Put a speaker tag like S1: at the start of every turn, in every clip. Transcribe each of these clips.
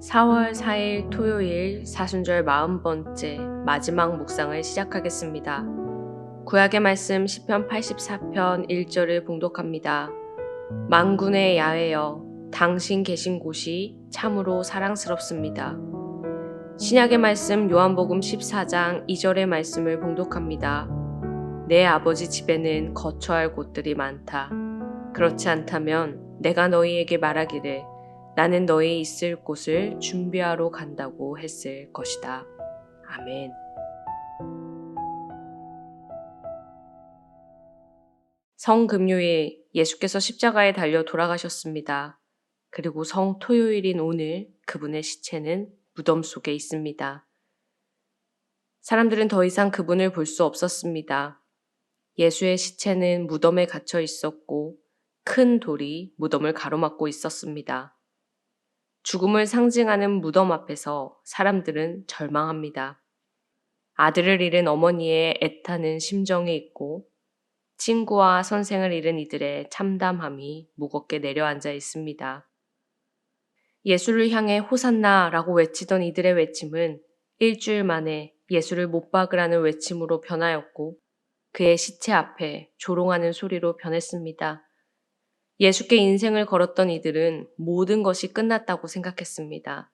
S1: 4월 4일 토요일 사순절 40번째 마지막 묵상을 시작하겠습니다. 구약의 말씀 시편 84편 1절을 봉독합니다. 만군의 야훼여 당신 계신 곳이 참으로 사랑스럽습니다. 신약의 말씀 요한복음 14장 2절의 말씀을 봉독합니다. 내 아버지 집에는 거처할 곳들이 많다. 그렇지 않다면 내가 너희에게 말하기를 나는 너희 있을 곳을 준비하러 간다고 했을 것이다. 아멘. 성금요일 예수께서 십자가에 달려 돌아가셨습니다. 그리고 성토요일인 오늘 그분의 시체는 무덤 속에 있습니다. 사람들은 더 이상 그분을 볼 수 없었습니다. 예수의 시체는 무덤에 갇혀 있었고 큰 돌이 무덤을 가로막고 있었습니다. 죽음을 상징하는 무덤 앞에서 사람들은 절망합니다. 아들을 잃은 어머니의 애타는 심정이 있고 친구와 선생을 잃은 이들의 참담함이 무겁게 내려앉아 있습니다. 예수를 향해 호산나라고 외치던 이들의 외침은 일주일 만에 예수를 못 박으라는 외침으로 변하였고 그의 시체 앞에 조롱하는 소리로 변했습니다. 예수께 인생을 걸었던 이들은 모든 것이 끝났다고 생각했습니다.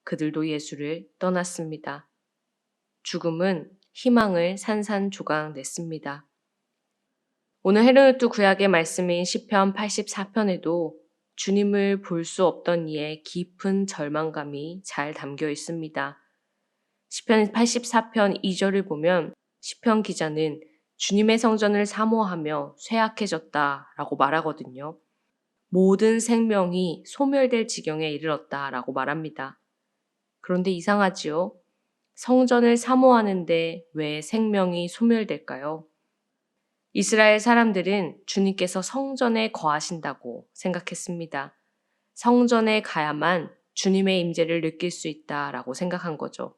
S1: 그들도 예수를 떠났습니다. 죽음은 희망을 산산조각 냈습니다. 오늘 헤르누트 구약의 말씀인 시편 84편에도 주님을 볼 수 없던 이의 깊은 절망감이 잘 담겨 있습니다. 시편 84편 2절을 보면 시편 기자는 주님의 성전을 사모하며 쇠약해졌다라고 말하거든요. 모든 생명이 소멸될 지경에 이르렀다라고 말합니다. 그런데 이상하지요? 성전을 사모하는데 왜 생명이 소멸될까요? 이스라엘 사람들은 주님께서 성전에 거하신다고 생각했습니다. 성전에 가야만 주님의 임재를 느낄 수 있다라고 생각한 거죠.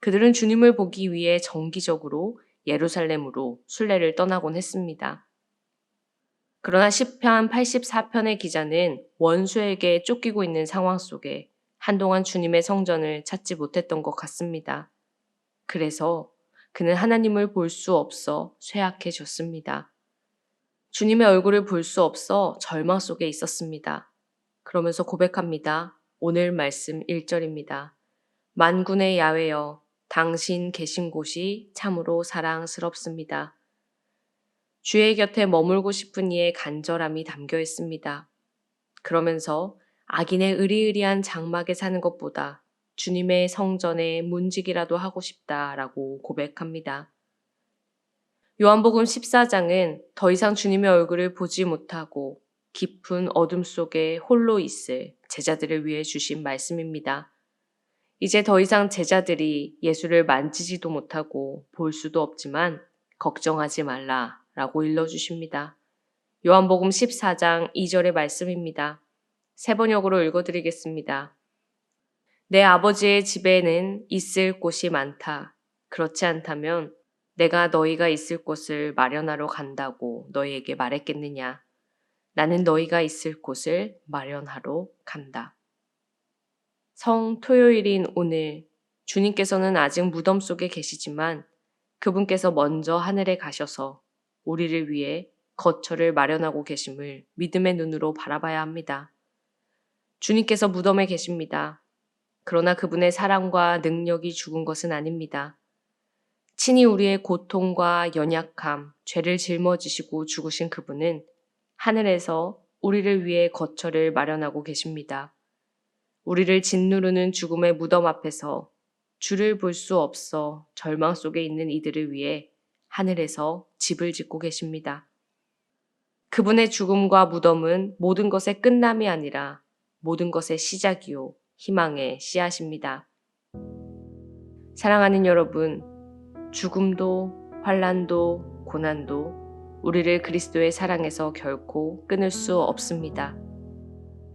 S1: 그들은 주님을 보기 위해 정기적으로 예루살렘으로 순례를 떠나곤 했습니다. 그러나 시편 84편의 기자는 원수에게 쫓기고 있는 상황 속에 한동안 주님의 성전을 찾지 못했던 것 같습니다. 그래서 그는 하나님을 볼 수 없어 쇠약해졌습니다. 주님의 얼굴을 볼 수 없어 절망 속에 있었습니다. 그러면서 고백합니다. 오늘 말씀 1절입니다. 만군의 야훼여 당신 계신 곳이 참으로 사랑스럽습니다. 주의 곁에 머물고 싶은 이의 간절함이 담겨 있습니다. 그러면서 악인의 으리으리한 장막에 사는 것보다 주님의 성전에 문지기라도 하고 싶다라고 고백합니다. 요한복음 14장은 더 이상 주님의 얼굴을 보지 못하고 깊은 어둠 속에 홀로 있을 제자들을 위해 주신 말씀입니다. 이제 더 이상 제자들이 예수를 만지지도 못하고 볼 수도 없지만 걱정하지 말라 라고 일러주십니다. 요한복음 14장 2절의 말씀입니다. 세 번역으로 읽어드리겠습니다. 내 아버지의 집에는 있을 곳이 많다. 그렇지 않다면 내가 너희가 있을 곳을 마련하러 간다고 너희에게 말했겠느냐. 나는 너희가 있을 곳을 마련하러 간다. 성 토요일인 오늘 주님께서는 아직 무덤 속에 계시지만 그분께서 먼저 하늘에 가셔서 우리를 위해 거처를 마련하고 계심을 믿음의 눈으로 바라봐야 합니다. 주님께서 무덤에 계십니다. 그러나 그분의 사랑과 능력이 죽은 것은 아닙니다. 친히 우리의 고통과 연약함, 죄를 짊어지시고 죽으신 그분은 하늘에서 우리를 위해 거처를 마련하고 계십니다. 우리를 짓누르는 죽음의 무덤 앞에서 주를 볼 수 없어 절망 속에 있는 이들을 위해 하늘에서 집을 짓고 계십니다. 그분의 죽음과 무덤은 모든 것의 끝남이 아니라 모든 것의 시작이요 희망의 씨앗입니다. 사랑하는 여러분, 죽음도 환난도 고난도 우리를 그리스도의 사랑에서 결코 끊을 수 없습니다.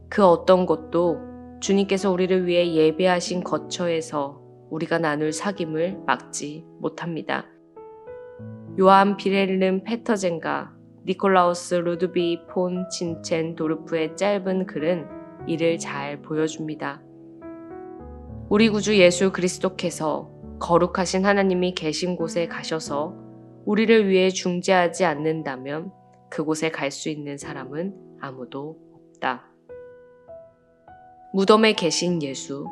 S1: 그 어떤 것도 주님께서 우리를 위해 예배하신 거처에서 우리가 나눌 사귐을 막지 못합니다. 요한 빌헬름 페터젠과 니콜라우스 루드비 폰 친첸 도르프의 짧은 글은 이를 잘 보여줍니다. 우리 구주 예수 그리스도께서 거룩하신 하나님이 계신 곳에 가셔서 우리를 위해 중재하지 않는다면 그곳에 갈 수 있는 사람은 아무도 없다. 무덤에 계신 예수,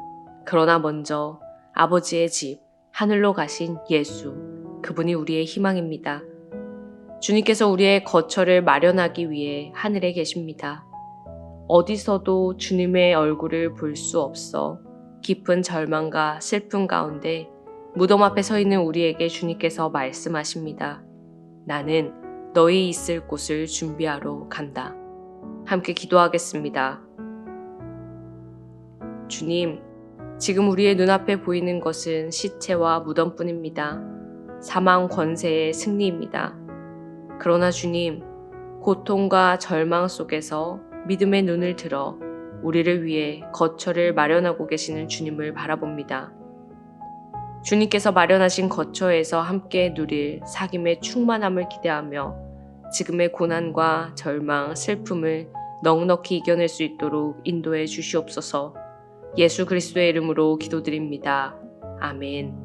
S1: 그러나 먼저 아버지의 집, 하늘로 가신 예수, 그분이 우리의 희망입니다. 주님께서 우리의 거처를 마련하기 위해 하늘에 계십니다. 어디서도 주님의 얼굴을 볼 수 없어 깊은 절망과 슬픔 가운데 무덤 앞에 서 있는 우리에게 주님께서 말씀하십니다. 나는 너희 있을 곳을 준비하러 간다. 함께 기도하겠습니다. 주님, 지금 우리의 눈앞에 보이는 것은 시체와 무덤뿐입니다. 사망 권세의 승리입니다. 그러나 주님, 고통과 절망 속에서 믿음의 눈을 들어 우리를 위해 거처를 마련하고 계시는 주님을 바라봅니다. 주님께서 마련하신 거처에서 함께 누릴 사귐의 충만함을 기대하며 지금의 고난과 절망, 슬픔을 넉넉히 이겨낼 수 있도록 인도해 주시옵소서. 예수 그리스도의 이름으로 기도드립니다. 아멘.